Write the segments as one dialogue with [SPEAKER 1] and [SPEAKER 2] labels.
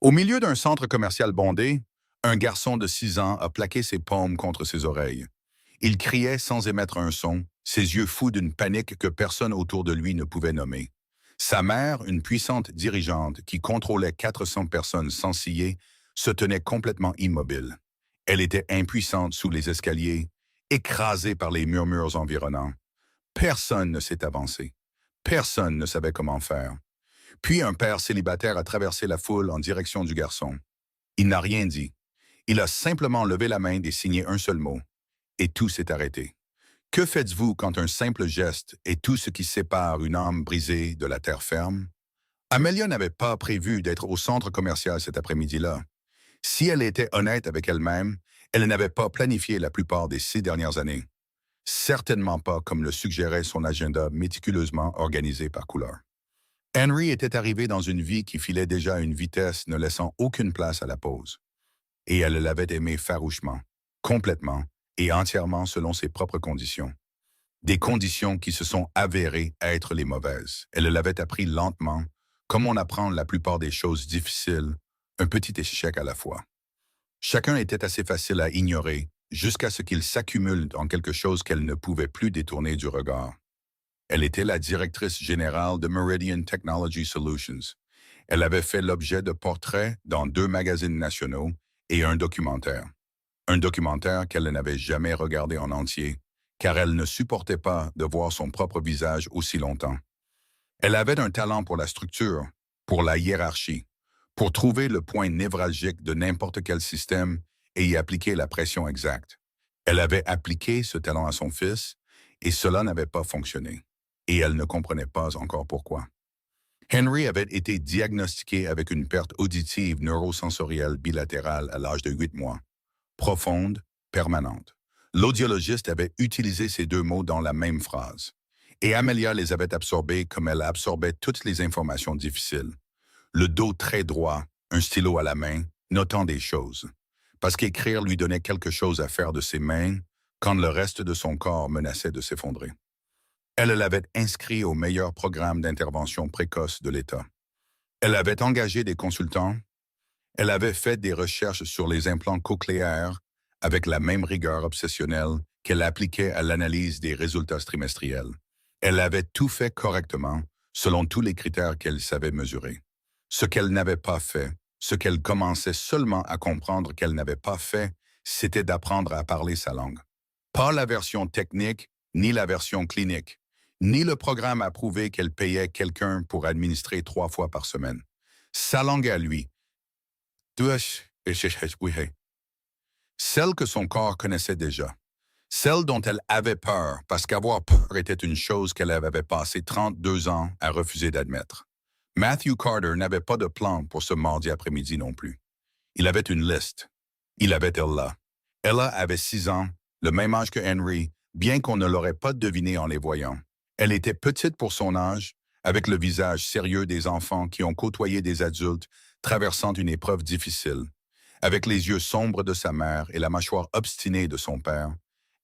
[SPEAKER 1] Au milieu d'un centre commercial bondé, un garçon de 6 ans a plaqué ses paumes contre ses oreilles. Il criait sans émettre un son, ses yeux fous d'une panique que personne autour de lui ne pouvait nommer. Sa mère, une puissante dirigeante qui contrôlait 400 personnes sans ciller, se tenait complètement immobile. Elle était impuissante sous les escaliers, écrasée par les murmures environnants. Personne ne s'est avancé. Personne ne savait comment faire. Puis un père célibataire a traversé la foule en direction du garçon. Il n'a rien dit. Il a simplement levé la main et signé un seul mot. Et tout s'est arrêté. Que faites-vous quand un simple geste est tout ce qui sépare une âme brisée de la terre ferme? Amelia n'avait pas prévu d'être au centre commercial cet après-midi-là. Si elle était honnête avec elle-même, elle n'avait pas planifié la plupart des 6 dernières années. Certainement pas comme le suggérait son agenda méticuleusement organisé par couleur. Henry était arrivé dans une vie qui filait déjà à une vitesse ne laissant aucune place à la pause. Et elle l'avait aimé farouchement, complètement et entièrement selon ses propres conditions. Des conditions qui se sont avérées être les mauvaises. Elle l'avait appris lentement, comme on apprend la plupart des choses difficiles, un petit échec à la fois. Chacun était assez facile à ignorer, jusqu'à ce qu'il s'accumule en quelque chose qu'elle ne pouvait plus détourner du regard. Elle était la directrice générale de Meridian Technology Solutions. Elle avait fait l'objet de portraits dans 2 magazines nationaux et un documentaire. Un documentaire qu'elle n'avait jamais regardé en entier, car elle ne supportait pas de voir son propre visage aussi longtemps. Elle avait un talent pour la structure, pour la hiérarchie, pour trouver le point névralgique de n'importe quel système et y appliquer la pression exacte. Elle avait appliqué ce talent à son fils, et cela n'avait pas fonctionné. Et elle ne comprenait pas encore pourquoi. Henry avait été diagnostiqué avec une perte auditive neurosensorielle bilatérale à l'âge de 8 mois, profonde, permanente. L'audiologiste avait utilisé ces 2 mots dans la même phrase. Et Amelia les avait absorbés comme elle absorbait toutes les informations difficiles. Le dos très droit, un stylo à la main, notant des choses. Parce qu'écrire lui donnait quelque chose à faire de ses mains quand le reste de son corps menaçait de s'effondrer. Elle l'avait inscrit au meilleur programme d'intervention précoce de l'État. Elle avait engagé des consultants. Elle avait fait des recherches sur les implants cochléaires avec la même rigueur obsessionnelle qu'elle appliquait à l'analyse des résultats trimestriels. Elle avait tout fait correctement, selon tous les critères qu'elle savait mesurer. Ce qu'elle n'avait pas fait, ce qu'elle commençait seulement à comprendre qu'elle n'avait pas fait, c'était d'apprendre à parler sa langue. Pas la version technique, ni la version clinique, ni le programme approuvé qu'elle payait quelqu'un pour administrer 3 fois par semaine. Sa langue à lui. Celle que son corps connaissait déjà. Celle dont elle avait peur, parce qu'avoir peur était une chose qu'elle avait passé 32 ans à refuser d'admettre. Matthew Carter n'avait pas de plan pour ce mardi après-midi non plus. Il avait une liste. Il avait Ella. Ella avait 6 ans, le même âge que Henry, bien qu'on ne l'aurait pas deviné en les voyant. Elle était petite pour son âge, avec le visage sérieux des enfants qui ont côtoyé des adultes traversant une épreuve difficile. Avec les yeux sombres de sa mère et la mâchoire obstinée de son père,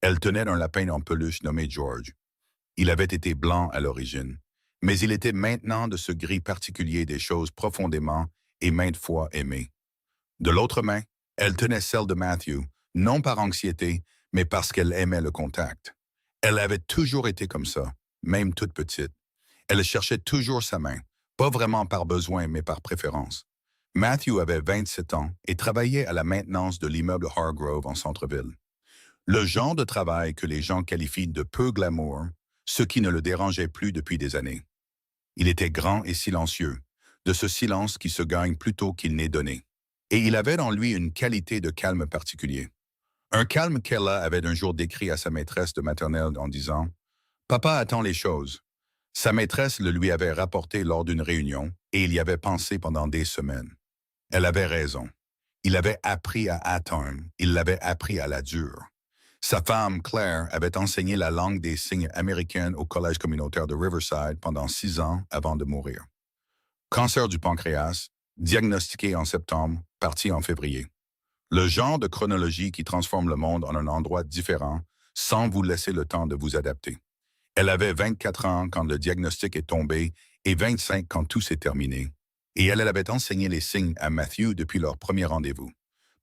[SPEAKER 1] elle tenait un lapin en peluche nommé George. Il avait été blanc à l'origine, mais il était maintenant de ce gris particulier des choses profondément et maintes fois aimées. De l'autre main, elle tenait celle de Matthew, non par anxiété, mais parce qu'elle aimait le contact. Elle avait toujours été comme ça, même toute petite. Elle cherchait toujours sa main, pas vraiment par besoin, mais par préférence. Matthew avait 27 ans et travaillait à la maintenance de l'immeuble Hargrove en centre-ville. Le genre de travail que les gens qualifient de peu glamour, ce qui ne le dérangeait plus depuis des années. Il était grand et silencieux, de ce silence qui se gagne plutôt qu'il n'est donné. Et il avait en lui une qualité de calme particulier. Un calme qu'Ella avait un jour décrit à sa maîtresse de maternelle en disant « Papa attend les choses ». Sa maîtresse le lui avait rapporté lors d'une réunion et il y avait pensé pendant des semaines. Elle avait raison. Il avait appris à attendre, il l'avait appris à la dure. Sa femme, Claire, avait enseigné la langue des signes américaine au collège communautaire de Riverside pendant 6 ans avant de mourir. Cancer du pancréas, diagnostiqué en septembre, parti en février. Le genre de chronologie qui transforme le monde en un endroit différent sans vous laisser le temps de vous adapter. Elle avait 24 ans quand le diagnostic est tombé et 25 quand tout s'est terminé. Et elle avait enseigné les signes à Matthew depuis leur premier rendez-vous,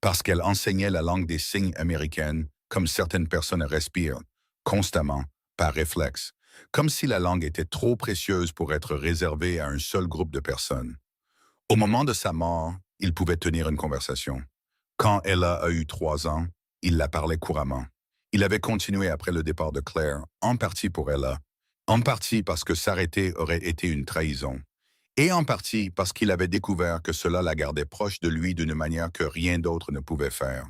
[SPEAKER 1] parce qu'elle enseignait la langue des signes américaine comme certaines personnes respirent, constamment, par réflexe, comme si la langue était trop précieuse pour être réservée à un seul groupe de personnes. Au moment de sa mort, il pouvait tenir une conversation. Quand Ella a eu 3 ans, il la parlait couramment. Il avait continué après le départ de Claire, en partie pour Ella, en partie parce que s'arrêter aurait été une trahison, et en partie parce qu'il avait découvert que cela la gardait proche de lui d'une manière que rien d'autre ne pouvait faire.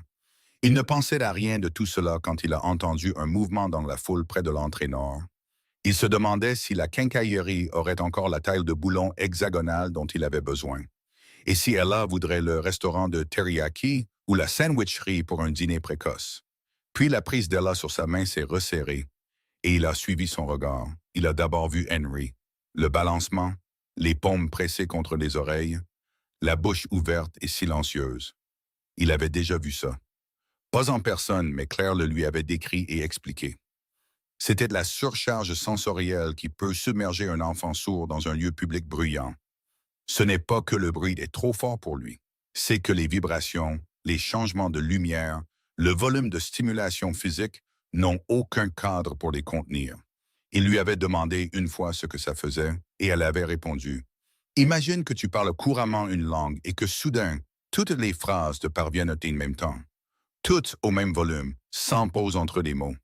[SPEAKER 1] Il ne pensait à rien de tout cela quand il a entendu un mouvement dans la foule près de l'entrée nord. Il se demandait si la quincaillerie aurait encore la taille de boulon hexagonale dont il avait besoin, et si Ella voudrait le restaurant de teriyaki ou la sandwicherie pour un dîner précoce. Puis la prise d'Ella sur sa main s'est resserrée, et il a suivi son regard. Il a d'abord vu Henry, le balancement, les paumes pressées contre les oreilles, la bouche ouverte et silencieuse. Il avait déjà vu ça. Pas en personne, mais Claire le lui avait décrit et expliqué. C'était de la surcharge sensorielle qui peut submerger un enfant sourd dans un lieu public bruyant. Ce n'est pas que le bruit est trop fort pour lui, c'est que les vibrations, les changements de lumière, le volume de stimulation physique n'ont aucun cadre pour les contenir. Il lui avait demandé une fois ce que ça faisait, et elle avait répondu. Imagine que tu parles couramment une langue et que soudain, toutes les phrases te parviennent en même temps. Toutes au même volume, sans pause entre les mots.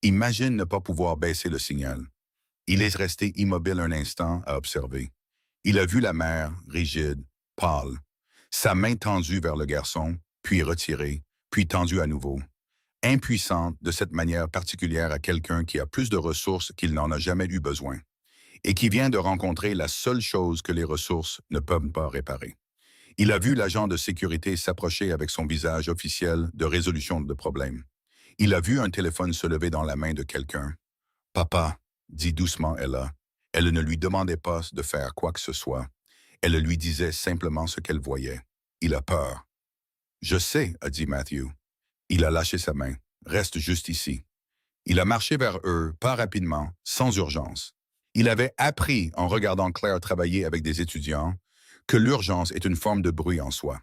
[SPEAKER 1] Imagine ne pas pouvoir baisser le signal. Il est resté immobile un instant à observer. Il a vu la mère, rigide, pâle, sa main tendue vers le garçon, puis retirée, puis tendue à nouveau. Impuissante de cette manière particulière à quelqu'un qui a plus de ressources qu'il n'en a jamais eu besoin, et qui vient de rencontrer la seule chose que les ressources ne peuvent pas réparer. Il a vu l'agent de sécurité s'approcher avec son visage officiel de résolution de problèmes. Il a vu un téléphone se lever dans la main de quelqu'un. « Papa », dit doucement Ella. Elle ne lui demandait pas de faire quoi que ce soit. Elle lui disait simplement ce qu'elle voyait. Il a peur. « Je sais », a dit Matthew. Il a lâché sa main. « Reste juste ici. » Il a marché vers eux, pas rapidement, sans urgence. Il avait appris, en regardant Claire travailler avec des étudiants, que l'urgence est une forme de bruit en soi.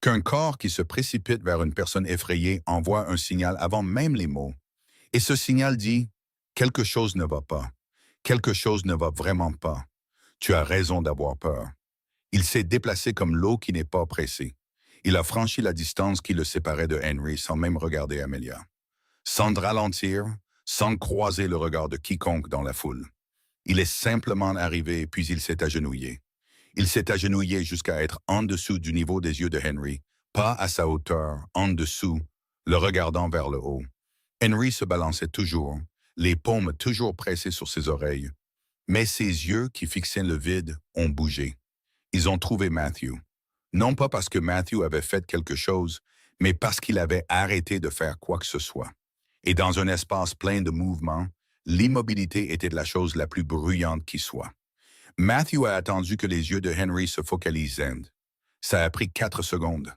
[SPEAKER 1] Qu'un corps qui se précipite vers une personne effrayée envoie un signal avant même les mots. Et ce signal dit « quelque chose ne va pas. Quelque chose ne va vraiment pas. Tu as raison d'avoir peur. » Il s'est déplacé comme l'eau qui n'est pas pressée. Il a franchi la distance qui le séparait de Henry sans même regarder Amelia. Sans ralentir, sans croiser le regard de quiconque dans la foule. Il est simplement arrivé puis il s'est agenouillé. Il s'est agenouillé jusqu'à être en dessous du niveau des yeux de Henry, pas à sa hauteur, en dessous, le regardant vers le haut. Henry se balançait toujours, les paumes toujours pressées sur ses oreilles, mais ses yeux qui fixaient le vide ont bougé. Ils ont trouvé Matthew. Non pas parce que Matthew avait fait quelque chose, mais parce qu'il avait arrêté de faire quoi que ce soit. Et dans un espace plein de mouvements, l'immobilité était la chose la plus bruyante qui soit. Matthew a attendu que les yeux de Henry se focalisent. Ça a pris 4 secondes.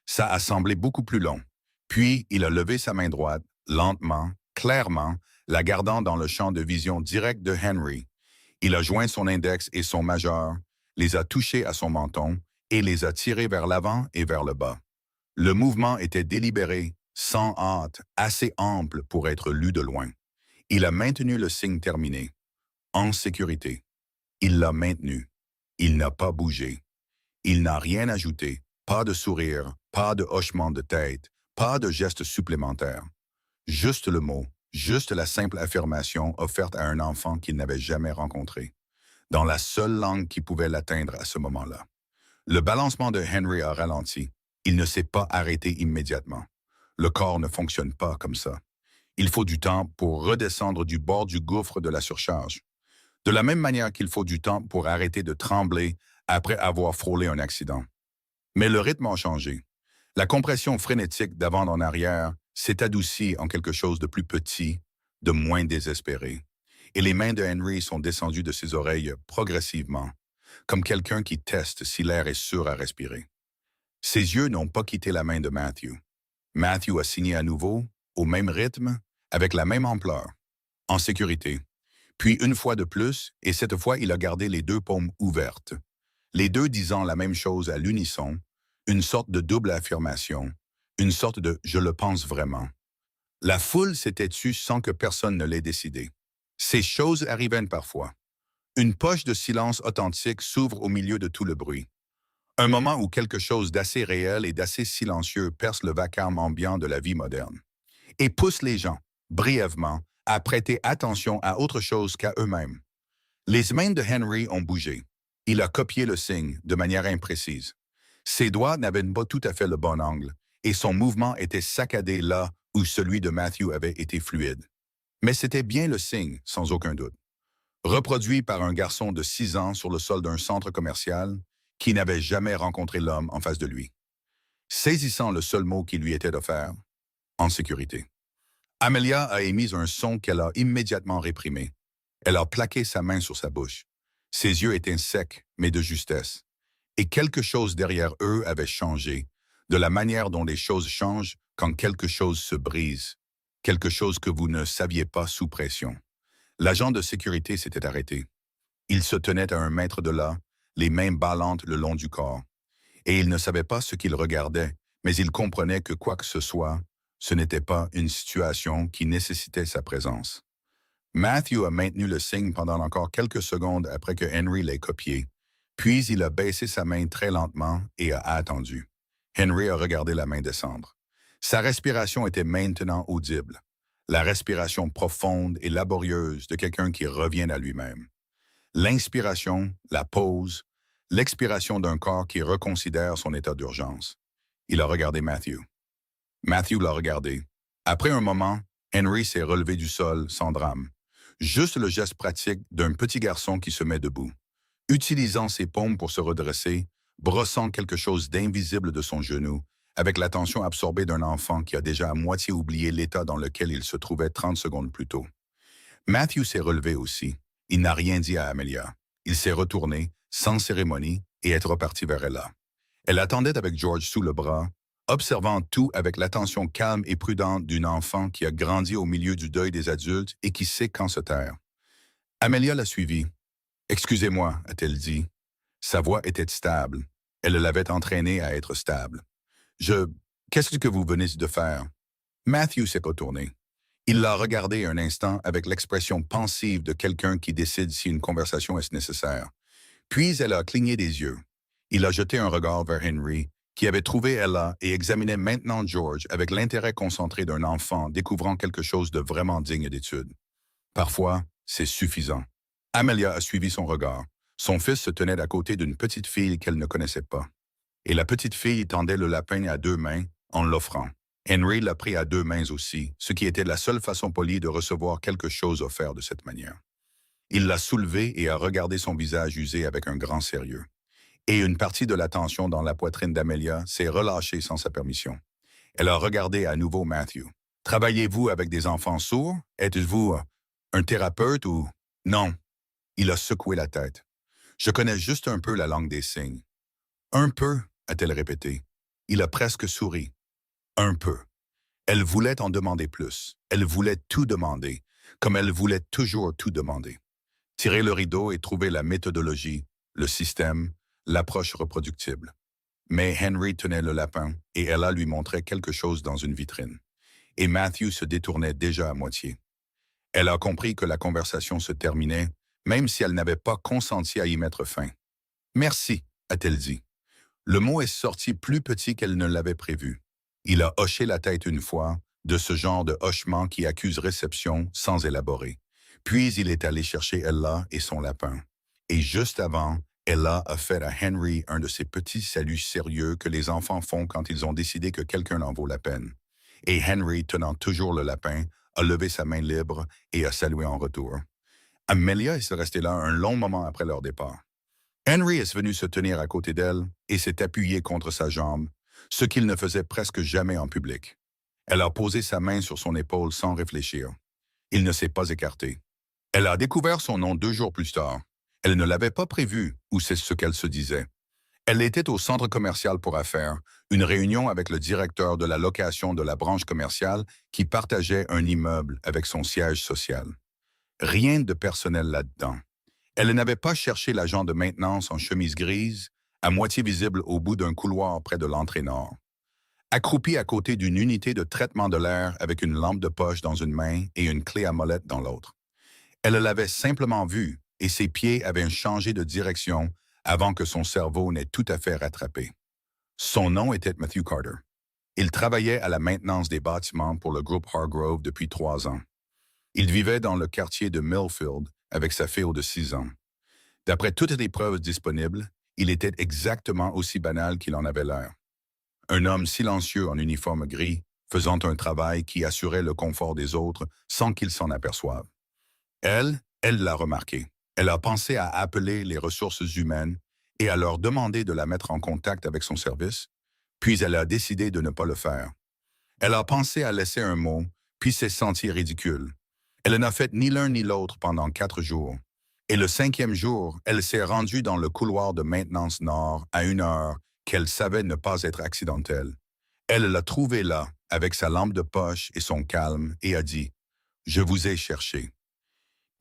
[SPEAKER 1] Ça a semblé beaucoup plus long. Puis, il a levé sa main droite, lentement, clairement, la gardant dans le champ de vision direct de Henry. Il a joint son index et son majeur, les a touchés à son menton et les a tirés vers l'avant et vers le bas. Le mouvement était délibéré, sans hâte, assez ample pour être lu de loin. Il a maintenu le signe terminé. En sécurité. Il l'a maintenu. Il n'a pas bougé. Il n'a rien ajouté. Pas de sourire, pas de hochement de tête, pas de geste supplémentaire. Juste le mot, juste la simple affirmation offerte à un enfant qu'il n'avait jamais rencontré, dans la seule langue qui pouvait l'atteindre à ce moment-là. Le balancement de Henry a ralenti. Il ne s'est pas arrêté immédiatement. Le corps ne fonctionne pas comme ça. Il faut du temps pour redescendre du bord du gouffre de la surcharge. De la même manière qu'il faut du temps pour arrêter de trembler après avoir frôlé un accident. Mais le rythme a changé. La compression frénétique d'avant en arrière s'est adoucie en quelque chose de plus petit, de moins désespéré. Et les mains de Henry sont descendues de ses oreilles progressivement, comme quelqu'un qui teste si l'air est sûr à respirer. Ses yeux n'ont pas quitté la main de Matthew. Matthew a signé à nouveau, au même rythme, avec la même ampleur, en sécurité. Puis une fois de plus, et cette fois il a gardé les 2 paumes ouvertes. les deux disant la même chose à l'unisson, une sorte de double affirmation, une sorte de « je le pense vraiment ». La foule s'était tue sans que personne ne l'ait décidé. Ces choses arrivaient parfois. Une poche de silence authentique s'ouvre au milieu de tout le bruit. Un moment où quelque chose d'assez réel et d'assez silencieux perce le vacarme ambiant de la vie moderne et pousse les gens, brièvement, à prêter attention à autre chose qu'à eux-mêmes. Les mains de Henry ont bougé. Il a copié le signe de manière imprécise. Ses doigts n'avaient pas tout à fait le bon angle, et son mouvement était saccadé là où celui de Matthew avait été fluide. Mais c'était bien le signe, sans aucun doute. Reproduit par un garçon de 6 ans sur le sol d'un centre commercial qui n'avait jamais rencontré l'homme en face de lui. Saisissant le seul mot qui lui était offert, en sécurité. Amelia a émis un son qu'elle a immédiatement réprimé. Elle a plaqué sa main sur sa bouche. Ses yeux étaient secs, mais de justesse. Et quelque chose derrière eux avait changé, de la manière dont les choses changent quand quelque chose se brise, quelque chose que vous ne saviez pas sous pression. L'agent de sécurité s'était arrêté. Il se tenait à 1 mètre de là, les mains ballantes le long du corps. Et il ne savait pas ce qu'il regardait, mais il comprenait que quoi que ce soit, ce n'était pas une situation qui nécessitait sa présence. Matthew a maintenu le signe pendant encore quelques secondes après que Henry l'ait copié, puis il a baissé sa main très lentement et a attendu. Henry a regardé la main descendre. Sa respiration était maintenant audible, la respiration profonde et laborieuse de quelqu'un qui revient à lui-même. L'inspiration, la pause, l'expiration d'un corps qui reconsidère son état d'urgence. Il a regardé Matthew. Matthew l'a regardé. Après un moment, Henry s'est relevé du sol sans drame. Juste le geste pratique d'un petit garçon qui se met debout, utilisant ses paumes pour se redresser, brossant quelque chose d'invisible de son genou, avec l'attention absorbée d'un enfant qui a déjà à moitié oublié l'état dans lequel il se trouvait 30 secondes plus tôt. Matthew s'est relevé aussi. Il n'a rien dit à Amelia. Il s'est retourné, sans cérémonie, et est reparti vers Ella. Elle attendait avec George sous le bras, observant tout avec l'attention calme et prudente d'une enfant qui a grandi au milieu du deuil des adultes et qui sait quand se taire. Amelia l'a suivie. « Excusez-moi », a-t-elle dit. Sa voix était stable. Elle l'avait entraînée à être stable. « Qu'est-ce que vous venez de faire ?» Matthew s'est retourné. Il l'a regardé un instant avec l'expression pensive de quelqu'un qui décide si une conversation est nécessaire. Puis elle a cligné des yeux. Il a jeté un regard vers Henry, qui avait trouvé Ella et examinait maintenant George avec l'intérêt concentré d'un enfant découvrant quelque chose de vraiment digne d'étude. Parfois, c'est suffisant. Amelia a suivi son regard. Son fils se tenait à côté d'une petite fille qu'elle ne connaissait pas. Et la petite fille tendait le lapin à 2 mains en l'offrant. Henry l'a pris à 2 mains aussi, ce qui était la seule façon polie de recevoir quelque chose offert de cette manière. Il l'a soulevé et a regardé son visage usé avec un grand sérieux. Et une partie de la tension dans la poitrine d'Amelia s'est relâchée sans sa permission. Elle a regardé à nouveau Matthew. « Travaillez-vous avec des enfants sourds? Êtes-vous un thérapeute ou… » « Non. » Il a secoué la tête. « Je connais juste un peu la langue des signes. »« Un peu » a-t-elle répété. Il a presque souri. « Un peu. » Elle voulait en demander plus. Elle voulait tout demander, comme elle voulait toujours tout demander. Tirer le rideau et trouver la méthodologie, le système, l'approche reproductible. Mais Henry tenait le lapin et Ella lui montrait quelque chose dans une vitrine. Et Matthew se détournait déjà à moitié. Elle a compris que la conversation se terminait, même si elle n'avait pas consenti à y mettre fin. « Merci », a-t-elle dit. Le mot est sorti plus petit qu'elle ne l'avait prévu. Il a hoché la tête une fois, de ce genre de hochement qui accuse réception sans élaborer. Puis il est allé chercher Ella et son lapin. Et juste avant, Ella a fait à Henry un de ces petits saluts sérieux que les enfants font quand ils ont décidé que quelqu'un en vaut la peine. Et Henry, tenant toujours le lapin, a levé sa main libre et a salué en retour. Amelia est restée là un long moment après leur départ. Henry est venu se tenir à côté d'elle et s'est appuyé contre sa jambe, ce qu'il ne faisait presque jamais en public. Elle a posé sa main sur son épaule sans réfléchir. Il ne s'est pas écarté. Elle a découvert son nom 2 jours plus tard. Elle ne l'avait pas prévu, ou c'est ce qu'elle se disait. Elle était au centre commercial pour affaires, une réunion avec le directeur de la location de la branche commerciale qui partageait un immeuble avec son siège social. Rien de personnel là-dedans. Elle n'avait pas cherché l'agent de maintenance en chemise grise, à moitié visible au bout d'un couloir près de l'entrée nord. Accroupi à côté d'une unité de traitement de l'air avec une lampe de poche dans une main et une clé à molette dans l'autre. Elle l'avait simplement vu et ses pieds avaient changé de direction avant que son cerveau n'ait tout à fait rattrapé. Son nom était Matthew Carter. Il travaillait à la maintenance des bâtiments pour le groupe Hargrove depuis 3 ans. Il vivait dans le quartier de Millfield avec sa fille de 6 ans. D'après toutes les preuves disponibles, il était exactement aussi banal qu'il en avait l'air. Un homme silencieux en uniforme gris, faisant un travail qui assurait le confort des autres sans qu'ils s'en aperçoivent. Elle l'a remarqué. Elle a pensé à appeler les ressources humaines et à leur demander de la mettre en contact avec son service, puis elle a décidé de ne pas le faire. Elle a pensé à laisser un mot, puis s'est sentie ridicule. Elle n'a fait ni l'un ni l'autre pendant 4 jours. Et le 5e jour, elle s'est rendue dans le couloir de maintenance nord à une heure qu'elle savait ne pas être accidentelle. Elle l'a trouvé là, avec sa lampe de poche et son calme, et a dit « Je vous ai cherché ».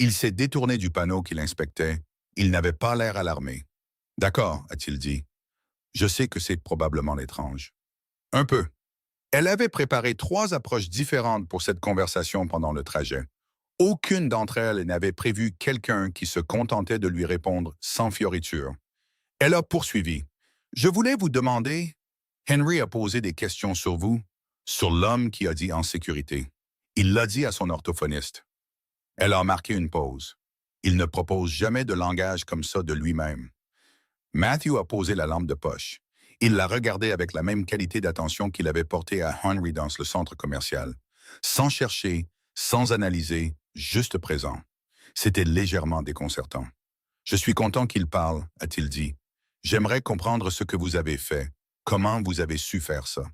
[SPEAKER 1] Il s'est détourné du panneau qu'il inspectait. Il n'avait pas l'air alarmé. « D'accord », a-t-il dit. « Je sais que c'est probablement étrange. » Un peu. Elle avait préparé 3 approches différentes pour cette conversation pendant le trajet. Aucune d'entre elles n'avait prévu quelqu'un qui se contentait de lui répondre sans fioriture. Elle a poursuivi. « Je voulais vous demander, Henry a posé des questions sur vous, sur l'homme qui a dit en sécurité. Il l'a dit à son orthophoniste. » Elle a marqué une pause. Il ne propose jamais de langage comme ça de lui-même. Matthew a posé la lampe de poche. Il l'a regardée avec la même qualité d'attention qu'il avait portée à Henry dans le centre commercial. Sans chercher, sans analyser, juste présent. C'était légèrement déconcertant. « Je suis content qu'il parle », a-t-il dit. « J'aimerais comprendre ce que vous avez fait. Comment vous avez su faire ça? »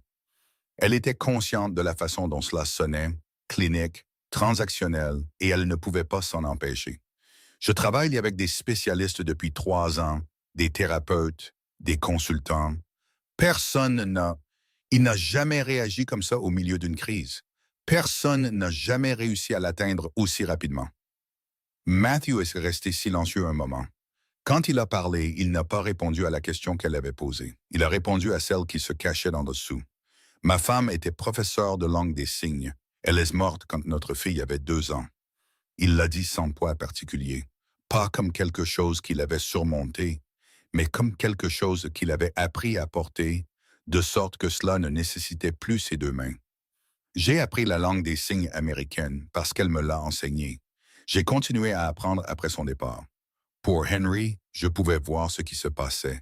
[SPEAKER 1] Elle était consciente de la façon dont cela sonnait, clinique, transactionnel, et elle ne pouvait pas s'en empêcher. « Je travaille avec des spécialistes depuis 3 ans, des thérapeutes, des consultants. Il n'a jamais réagi comme ça au milieu d'une crise. Personne n'a jamais réussi à l'atteindre aussi rapidement. » Matthew est resté silencieux un moment. Quand il a parlé, il n'a pas répondu à la question qu'elle avait posée. Il a répondu à celle qui se cachait dans dessous. « Ma femme était professeure de langue des signes. Elle est morte quand notre fille avait 2 ans. » Il l'a dit sans poids particulier, pas comme quelque chose qu'il avait surmonté, mais comme quelque chose qu'il avait appris à porter, de sorte que cela ne nécessitait plus ses 2 mains. J'ai appris la langue des signes américaine parce qu'elle me l'a enseignée. J'ai continué à apprendre après son départ. Pour Henry, je pouvais voir ce qui se passait.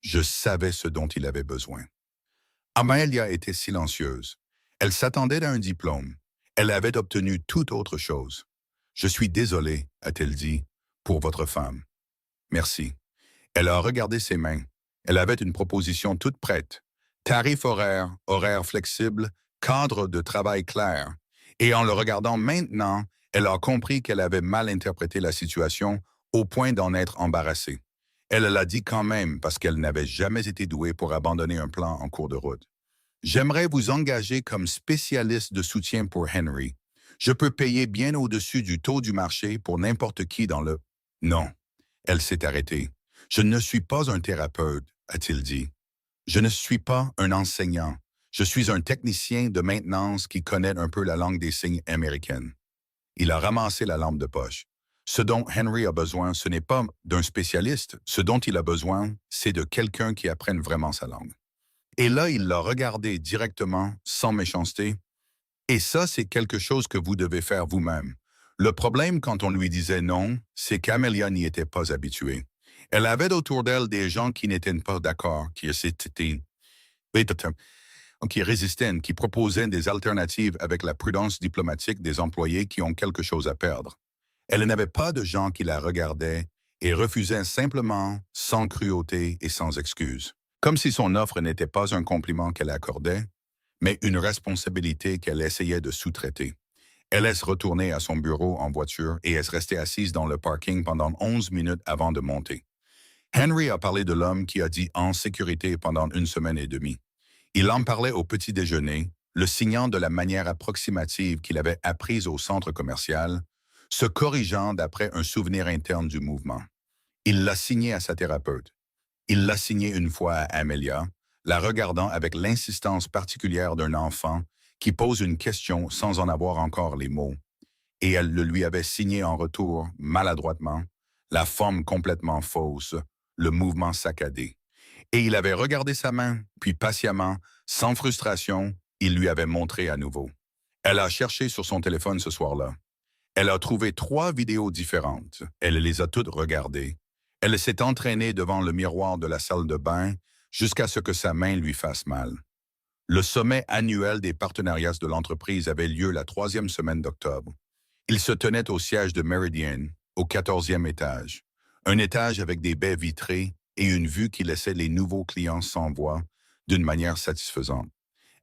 [SPEAKER 1] Je savais ce dont il avait besoin. Amelia était silencieuse. Elle s'attendait à un diplôme. Elle avait obtenu toute autre chose. « Je suis désolé, a-t-elle dit, pour votre femme. Merci. » Elle a regardé ses mains. Elle avait une proposition toute prête. Tarif horaire, horaire flexible, cadre de travail clair. Et en le regardant maintenant, elle a compris qu'elle avait mal interprété la situation au point d'en être embarrassée. Elle l'a dit quand même parce qu'elle n'avait jamais été douée pour abandonner un plan en cours de route. « J'aimerais vous engager comme spécialiste de soutien pour Henry. Je peux payer bien au-dessus du taux du marché pour n'importe qui dans le... » Non, elle s'est arrêtée. « Je ne suis pas un thérapeute, a-t-il dit. Je ne suis pas un enseignant. Je suis un technicien de maintenance qui connaît un peu la langue des signes américaine. » Il a ramassé la lampe de poche. Ce dont Henry a besoin, ce n'est pas d'un spécialiste. Ce dont il a besoin, c'est de quelqu'un qui apprenne vraiment sa langue. Et là, il l'a regardé directement, sans méchanceté. « Et ça, c'est quelque chose que vous devez faire vous-même. » Le problème, quand on lui disait non, c'est qu'Amelia n'y était pas habituée. Elle avait autour d'elle des gens qui n'étaient pas d'accord, qui résistaient, qui proposaient des alternatives avec la prudence diplomatique des employés qui ont quelque chose à perdre. Elle n'avait pas de gens qui la regardaient et refusaient simplement, sans cruauté et sans excuse. Comme si son offre n'était pas un compliment qu'elle accordait, mais une responsabilité qu'elle essayait de sous-traiter. Elle est retournée à son bureau en voiture et est restée assise dans le parking pendant 11 minutes avant de monter. Henry a parlé de l'homme qui a dit « en sécurité » pendant 1 semaine et demie. Il en parlait au petit déjeuner, le signant de la manière approximative qu'il avait apprise au centre commercial, se corrigeant d'après un souvenir interne du mouvement. Il l'a signé à sa thérapeute. Il l'a signé une fois à Amelia, la regardant avec l'insistance particulière d'un enfant qui pose une question sans en avoir encore les mots. Et elle le lui avait signé en retour, maladroitement, la forme complètement fausse, le mouvement saccadé. Et il avait regardé sa main, puis patiemment, sans frustration, il lui avait montré à nouveau. Elle a cherché sur son téléphone ce soir-là. Elle a trouvé 3 vidéos différentes. Elle les a toutes regardées. Elle s'est entraînée devant le miroir de la salle de bain jusqu'à ce que sa main lui fasse mal. Le sommet annuel des partenariats de l'entreprise avait lieu la 3e semaine d'octobre. Il se tenait au siège de Meridian, au 14e étage. Un étage avec des baies vitrées et une vue qui laissait les nouveaux clients sans voix d'une manière satisfaisante.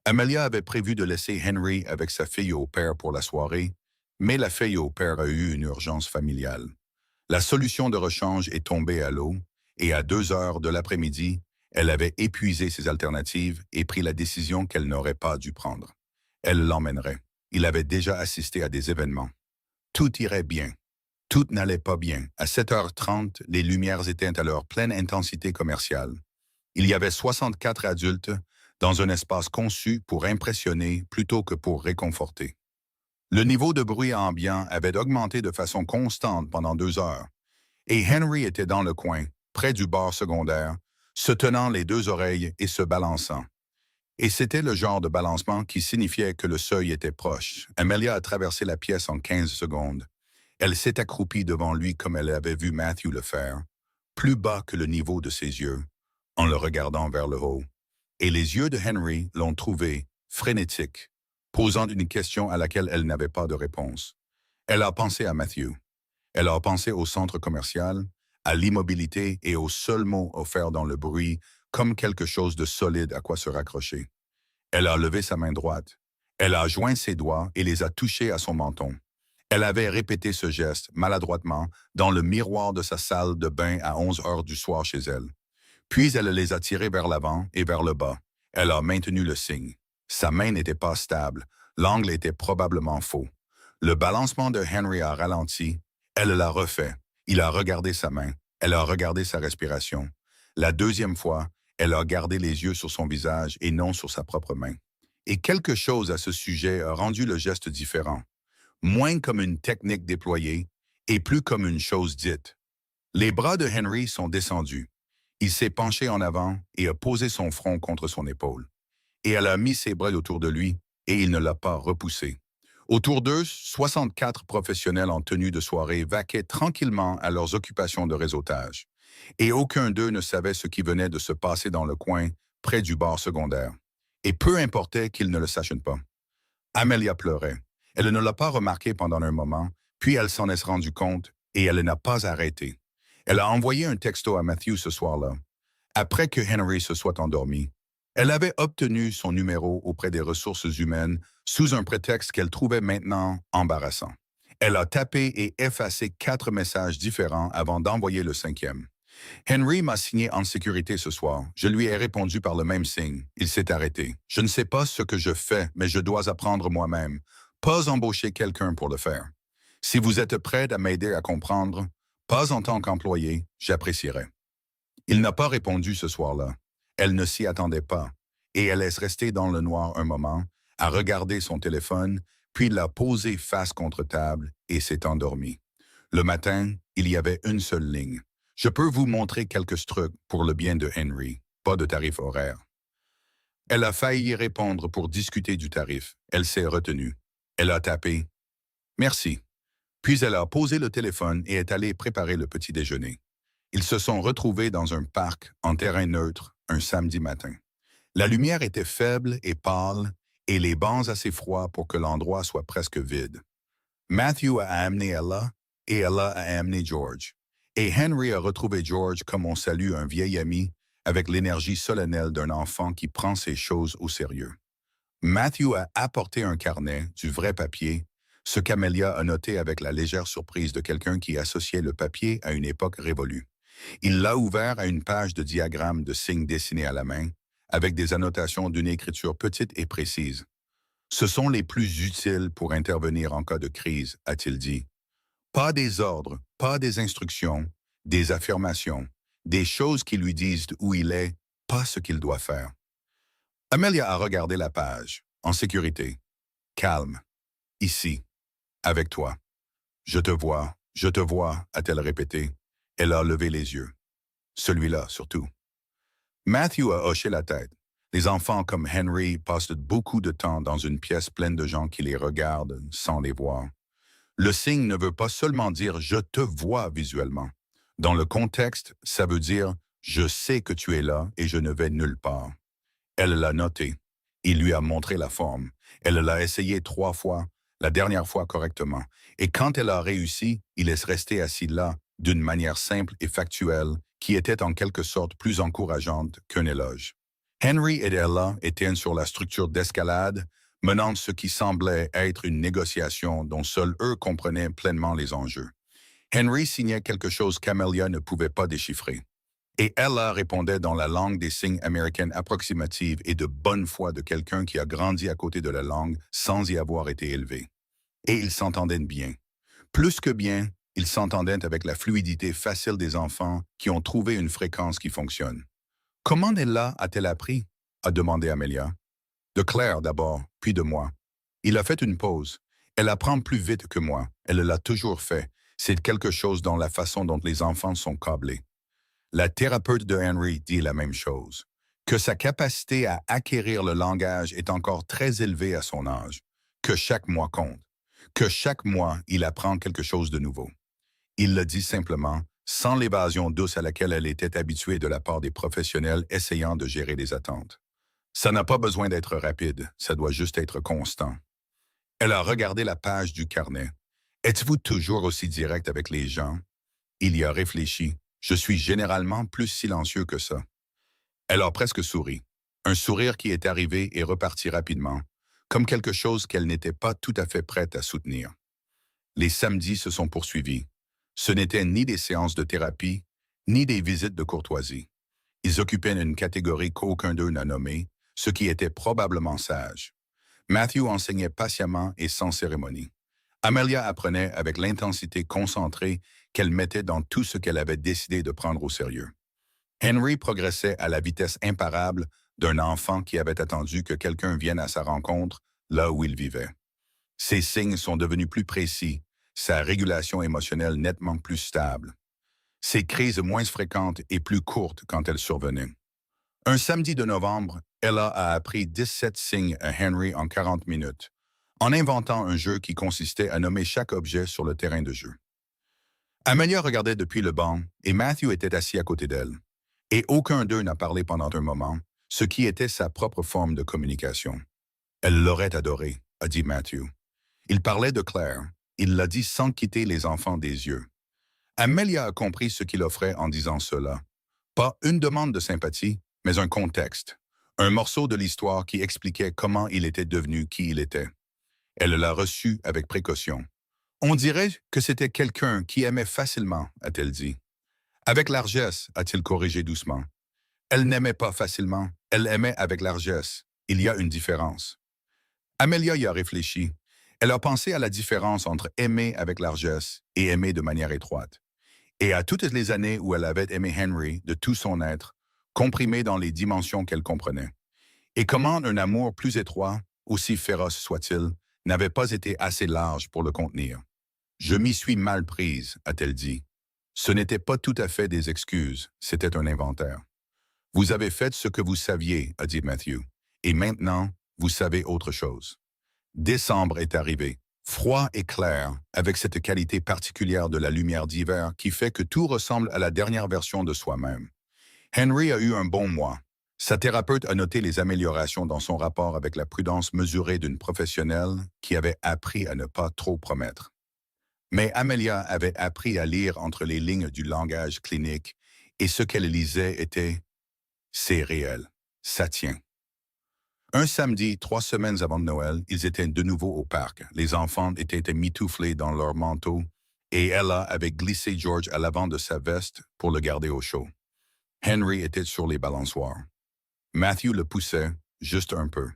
[SPEAKER 1] Amelia avait prévu de laisser Henry avec sa fille au père pour la soirée, mais la fille au père a eu une urgence familiale. La solution de rechange est tombée à l'eau et à 2 heures de l'après-midi, elle avait épuisé ses alternatives et pris la décision qu'elle n'aurait pas dû prendre. Elle l'emmènerait. Il avait déjà assisté à des événements. Tout irait bien. Tout n'allait pas bien. À 7h30, les lumières étaient à leur pleine intensité commerciale. Il y avait 64 adultes dans un espace conçu pour impressionner plutôt que pour réconforter. Le niveau de bruit ambiant avait augmenté de façon constante pendant 2 heures, et Henry était dans le coin, près du bar secondaire, se tenant les 2 oreilles et se balançant. Et c'était le genre de balancement qui signifiait que le seuil était proche. Amelia a traversé la pièce en 15 secondes. Elle s'est accroupie devant lui comme elle avait vu Matthew le faire, plus bas que le niveau de ses yeux, en le regardant vers le haut. Et les yeux de Henry l'ont trouvé frénétique, posant une question à laquelle elle n'avait pas de réponse. Elle a pensé à Matthew. Elle a pensé au centre commercial, à l'immobilité et au seul mot offert dans le bruit comme quelque chose de solide à quoi se raccrocher. Elle a levé sa main droite. Elle a joint ses doigts et les a touchés à son menton. Elle avait répété ce geste, maladroitement, dans le miroir de sa salle de bain à 11 heures du soir chez elle. Puis elle les a tirés vers l'avant et vers le bas. Elle a maintenu le signe. Sa main n'était pas stable. L'angle était probablement faux. Le balancement de Henry a ralenti. Elle l'a refait. Il a regardé sa main. Elle a regardé sa respiration. La 2e fois, elle a gardé les yeux sur son visage et non sur sa propre main. Et quelque chose à ce sujet a rendu le geste différent. Moins comme une technique déployée et plus comme une chose dite. Les bras de Henry sont descendus. Il s'est penché en avant et a posé son front contre son épaule. Et elle a mis ses bras autour de lui et il ne l'a pas repoussé. Autour d'eux, 64 professionnels en tenue de soirée vaquaient tranquillement à leurs occupations de réseautage. Et aucun d'eux ne savait ce qui venait de se passer dans le coin, près du bar secondaire. Et peu importait qu'ils ne le sachent pas. Amelia pleurait. Elle ne l'a pas remarqué pendant un moment, puis elle s'en est rendue compte et elle n'a pas arrêté. Elle a envoyé un texto à Matthew ce soir-là, après que Henry se soit endormi. Elle avait obtenu son numéro auprès des ressources humaines sous un prétexte qu'elle trouvait maintenant embarrassant. Elle a tapé et effacé 4 messages différents avant d'envoyer le 5e. Henry m'a signé en sécurité ce soir. Je lui ai répondu par le même signe. Il s'est arrêté. Je ne sais pas ce que je fais, mais je dois apprendre moi-même. Pas embaucher quelqu'un pour le faire. Si vous êtes prêt à m'aider à comprendre, pas en tant qu'employé, j'apprécierais. Il n'a pas répondu ce soir-là. Elle ne s'y attendait pas, et elle est restée dans le noir un moment, à regarder son téléphone, puis l'a posé face contre table et s'est endormie. Le matin, il y avait une seule ligne. Je peux vous montrer quelques trucs pour le bien de Henry, pas de tarif horaire. Elle a failli répondre pour discuter du tarif. Elle s'est retenue. Elle a tapé « Merci ». Puis elle a posé le téléphone et est allée préparer le petit déjeuner. Ils se sont retrouvés dans un parc en terrain neutre un samedi matin. La lumière était faible et pâle et les bancs assez froids pour que l'endroit soit presque vide. Matthew a amené Ella et Ella a amené George. Et Henry a retrouvé George comme on salue un vieil ami avec l'énergie solennelle d'un enfant qui prend ses choses au sérieux. Matthew a apporté un carnet, du vrai papier, ce qu'Amelia a noté avec la légère surprise de quelqu'un qui associait le papier à une époque révolue. Il l'a ouvert à une page de diagrammes de signes dessinés à la main, avec des annotations d'une écriture petite et précise. Ce sont les plus utiles pour intervenir en cas de crise, a-t-il dit. Pas des ordres, pas des instructions, des affirmations, des choses qui lui disent où il est, pas ce qu'il doit faire. Amelia a regardé la page, en sécurité, calme, ici, avec toi. Je te vois, a-t-elle répété. Elle a levé les yeux. Celui-là, surtout. Matthew a hoché la tête. Les enfants comme Henry passent beaucoup de temps dans une pièce pleine de gens qui les regardent sans les voir. Le signe ne veut pas seulement dire « je te vois » visuellement. Dans le contexte, ça veut dire « je sais que tu es là et je ne vais nulle part ». Elle l'a noté. Il lui a montré la forme. Elle l'a essayé 3 fois, la dernière fois correctement. Et quand elle a réussi, il est resté assis là, d'une manière simple et factuelle, qui était en quelque sorte plus encourageante qu'un éloge. Henry et Ella étaient sur la structure d'escalade, menant ce qui semblait être une négociation dont seuls eux comprenaient pleinement les enjeux. Henry signait quelque chose qu'Amelia ne pouvait pas déchiffrer. Et Ella répondait dans la langue des signes américaine approximative et de bonne foi de quelqu'un qui a grandi à côté de la langue sans y avoir été élevé. Et ils s'entendaient bien. Plus que bien, ils s'entendaient avec la fluidité facile des enfants qui ont trouvé une fréquence qui fonctionne. « Comment Ella a-t-elle appris ?» a demandé Amelia. « De Claire d'abord, puis de moi. Il a fait une pause. Elle apprend plus vite que moi. Elle l'a toujours fait. C'est quelque chose dans la façon dont les enfants sont câblés. » La thérapeute de Henry dit la même chose, que sa capacité à acquérir le langage est encore très élevée à son âge, que chaque mois compte, que chaque mois il apprend quelque chose de nouveau. Il le dit simplement, sans l'évasion douce à laquelle elle était habituée de la part des professionnels essayant de gérer les attentes. Ça n'a pas besoin d'être rapide, ça doit juste être constant. Elle a regardé la page du carnet. Êtes-vous toujours aussi direct avec les gens? Il y a réfléchi. Je suis généralement plus silencieux que ça. Elle a presque souri. Un sourire qui est arrivé et reparti rapidement, comme quelque chose qu'elle n'était pas tout à fait prête à soutenir. Les samedis se sont poursuivis. Ce n'étaient ni des séances de thérapie, ni des visites de courtoisie. Ils occupaient une catégorie qu'aucun d'eux n'a nommée, ce qui était probablement sage. Matthew enseignait patiemment et sans cérémonie. Amelia apprenait avec l'intensité concentrée qu'elle mettait dans tout ce qu'elle avait décidé de prendre au sérieux. Henry progressait à la vitesse imparable d'un enfant qui avait attendu que quelqu'un vienne à sa rencontre là où il vivait. Ses signes sont devenus plus précis, sa régulation émotionnelle nettement plus stable. Ses crises moins fréquentes et plus courtes quand elles survenaient. Un samedi de novembre, Ella a appris 17 signes à Henry en 40 minutes, en inventant un jeu qui consistait à nommer chaque objet sur le terrain de jeu. Amelia regardait depuis le banc et Matthew était assis à côté d'elle. Et aucun d'eux n'a parlé pendant un moment, ce qui était sa propre forme de communication. Elle l'aurait adoré, a dit Matthew. Il parlait de Claire. Il l'a dit sans quitter les enfants des yeux. Amelia a compris ce qu'il offrait en disant cela. Pas une demande de sympathie, mais un contexte. Un morceau de l'histoire qui expliquait comment il était devenu qui il était. Elle l'a reçu avec précaution. On dirait que c'était quelqu'un qui aimait facilement, a-t-elle dit. Avec largesse, a-t-il corrigé doucement. Elle n'aimait pas facilement, elle aimait avec largesse. Il y a une différence. Amelia y a réfléchi. Elle a pensé à la différence entre aimer avec largesse et aimer de manière étroite. Et à toutes les années où elle avait aimé Henry de tout son être, comprimé dans les dimensions qu'elle comprenait. Et comment un amour plus étroit, aussi féroce soit-il, n'avait pas été assez large pour le contenir. « Je m'y suis mal prise », a-t-elle dit. Ce n'était pas tout à fait des excuses, c'était un inventaire. « Vous avez fait ce que vous saviez », a dit Matthew. « Et maintenant, vous savez autre chose. » Décembre est arrivé, froid et clair, avec cette qualité particulière de la lumière d'hiver qui fait que tout ressemble à la dernière version de soi-même. Henry a eu un bon mois. Sa thérapeute a noté les améliorations dans son rapport avec la prudence mesurée d'une professionnelle qui avait appris à ne pas trop promettre. Mais Amelia avait appris à lire entre les lignes du langage clinique et ce qu'elle lisait était « c'est réel, ça tient ». Un samedi, 3 semaines avant Noël, ils étaient de nouveau au parc. Les enfants étaient mitouflés dans leurs manteaux et Ella avait glissé George à l'avant de sa veste pour le garder au chaud. Henry était sur les balançoires. Matthew le poussait, juste un peu.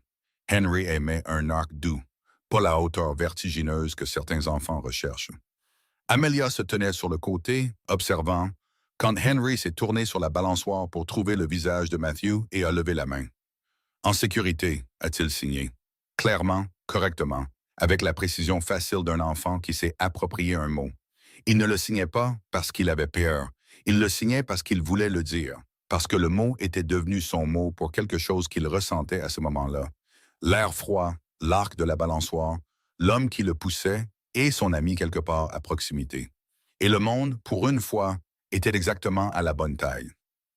[SPEAKER 1] Henry aimait un arc doux, pas la hauteur vertigineuse que certains enfants recherchent. Amelia se tenait sur le côté, observant, quand Henry s'est tourné sur la balançoire pour trouver le visage de Matthew et a levé la main. En sécurité, a-t-il signé. Clairement, correctement, avec la précision facile d'un enfant qui s'est approprié un mot. Il ne le signait pas parce qu'il avait peur. Il le signait parce qu'il voulait le dire, parce que le mot était devenu son mot pour quelque chose qu'il ressentait à ce moment-là. L'air froid, l'arc de la balançoire, l'homme qui le poussait et son ami quelque part à proximité. Et le monde, pour une fois, était exactement à la bonne taille.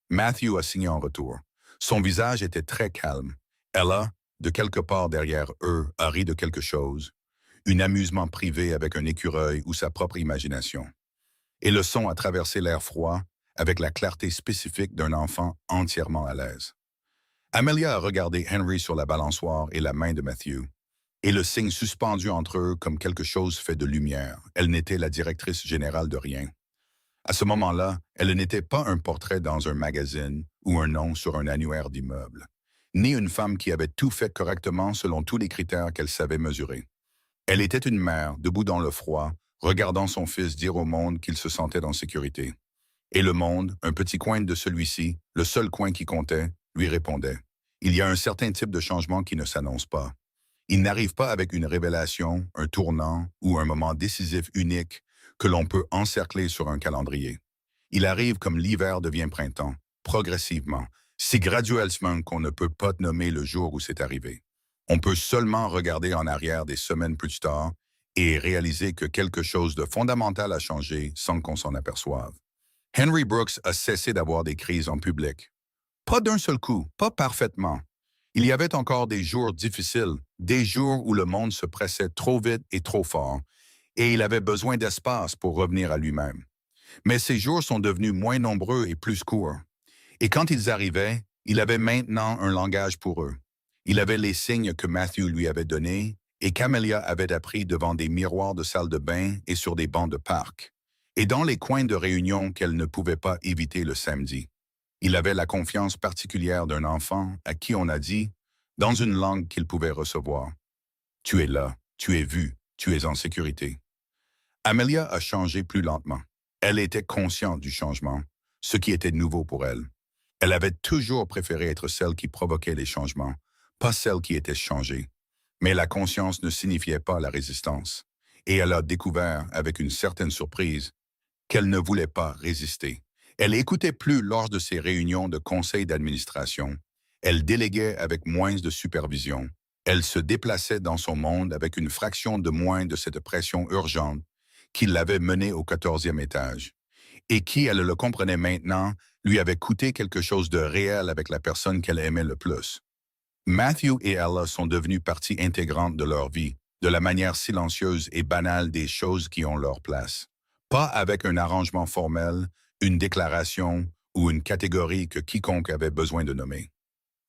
[SPEAKER 1] Matthew a signé en retour. Son visage était très calme. Ella, de quelque part derrière eux, a ri de quelque chose. Un amusement privé avec un écureuil ou sa propre imagination. Et le son a traversé l'air froid avec la clarté spécifique d'un enfant entièrement à l'aise. Amelia a regardé Henry sur la balançoire et la main de Matthew, et le signe suspendu entre eux comme quelque chose fait de lumière. Elle n'était la directrice générale de rien. À ce moment-là, elle n'était pas un portrait dans un magazine ou un nom sur un annuaire d'immeuble, ni une femme qui avait tout fait correctement selon tous les critères qu'elle savait mesurer. Elle était une mère, debout dans le froid, regardant son fils dire au monde qu'il se sentait en sécurité. Et le monde, un petit coin de celui-ci, le seul coin qui comptait, lui répondait. Il y a un certain type de changement qui ne s'annonce pas. Il n'arrive pas avec une révélation, un tournant ou un moment décisif unique que l'on peut encercler sur un calendrier. Il arrive comme l'hiver devient printemps, progressivement, si graduellement qu'on ne peut pas nommer le jour où c'est arrivé. On peut seulement regarder en arrière des semaines plus tard et réaliser que quelque chose de fondamental a changé sans qu'on s'en aperçoive. Henry Brooks a cessé d'avoir des crises en public. Pas d'un seul coup, pas parfaitement. Il y avait encore des jours difficiles, des jours où le monde se pressait trop vite et trop fort, et il avait besoin d'espace pour revenir à lui-même. Mais ces jours sont devenus moins nombreux et plus courts. Et quand ils arrivaient, il avait maintenant un langage pour eux. Il avait les signes que Matthew lui avait donnés et qu'Amelia avait appris devant des miroirs de salle de bain et sur des bancs de parc, et dans les coins de réunion qu'elle ne pouvait pas éviter le samedi. Il avait la confiance particulière d'un enfant à qui on a dit, dans une langue qu'il pouvait recevoir, « Tu es là, tu es vu, tu es en sécurité. » Amelia a changé plus lentement. Elle était consciente du changement, ce qui était nouveau pour elle. Elle avait toujours préféré être celle qui provoquait les changements, pas celle qui était changée. Mais la conscience ne signifiait pas la résistance. Et elle a découvert, avec une certaine surprise, qu'elle ne voulait pas résister. Elle écoutait plus lors de ses réunions de conseil d'administration. Elle déléguait avec moins de supervision. Elle se déplaçait dans son monde avec une fraction de moins de cette pression urgente qui l'avait menée au 14e étage. Et qui, elle le comprenait maintenant, lui avait coûté quelque chose de réel avec la personne qu'elle aimait le plus. Matthew et Ella sont devenus partie intégrante de leur vie, de la manière silencieuse et banale des choses qui ont leur place. Pas avec un arrangement formel, une déclaration ou une catégorie que quiconque avait besoin de nommer.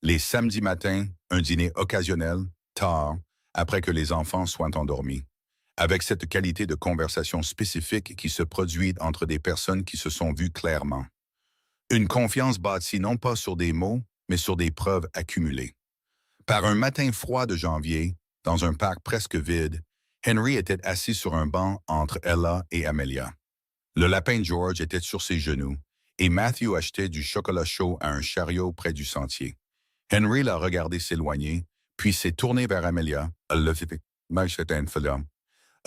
[SPEAKER 1] Les samedis matins, un dîner occasionnel, tard, après que les enfants soient endormis. Avec cette qualité de conversation spécifique qui se produit entre des personnes qui se sont vues clairement. Une confiance bâtie non pas sur des mots, mais sur des preuves accumulées. Par un matin froid de janvier, dans un parc presque vide, Henry était assis sur un banc entre Ella et Amelia. Le lapin George était sur ses genoux, et Matthew achetait du chocolat chaud à un chariot près du sentier. Henry l'a regardé s'éloigner, puis s'est tourné vers Amelia. Elle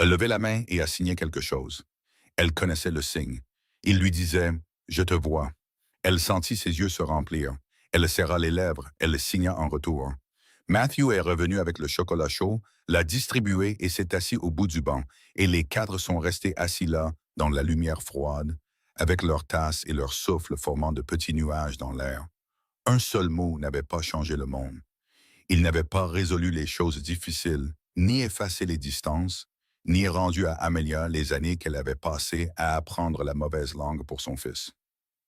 [SPEAKER 1] levait la main et a signé quelque chose. Elle connaissait le signe. Il lui disait « Je te vois ». Elle sentit ses yeux se remplir. Elle serra les lèvres, elle le signa en retour. Matthew est revenu avec le chocolat chaud, l'a distribué et s'est assis au bout du banc, et les quatre sont restés assis là, dans la lumière froide, avec leurs tasses et leur souffle formant de petits nuages dans l'air. Un seul mot n'avait pas changé le monde. Il n'avait pas résolu les choses difficiles, ni effacé les distances, ni rendu à Amelia les années qu'elle avait passées à apprendre la mauvaise langue pour son fils.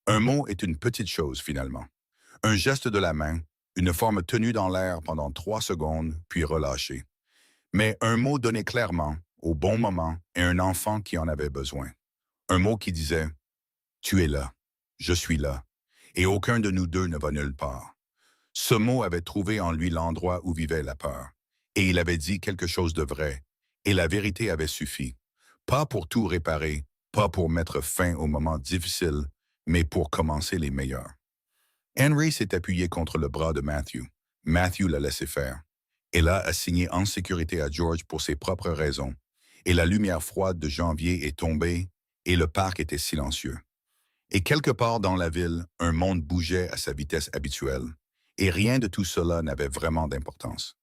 [SPEAKER 1] Un mot est une petite chose finalement. Un geste de la main, une forme tenue dans l'air pendant 3 secondes, puis relâchée. Mais un mot donné clairement, au bon moment, et un enfant qui en avait besoin. Un mot qui disait « Tu es là, je suis là, et aucun de nous deux ne va nulle part ». Ce mot avait trouvé en lui l'endroit où vivait la peur, et il avait dit quelque chose de vrai, et la vérité avait suffi. Pas pour tout réparer, pas pour mettre fin aux moments difficiles, mais pour commencer les meilleurs. Henry s'est appuyé contre le bras de Matthew. Matthew l'a laissé faire. Ella a signé en sécurité à George pour ses propres raisons, et la lumière froide de janvier est tombée, et le parc était silencieux. Et quelque part dans la ville, un monde bougeait à sa vitesse habituelle, et rien de tout cela n'avait vraiment d'importance.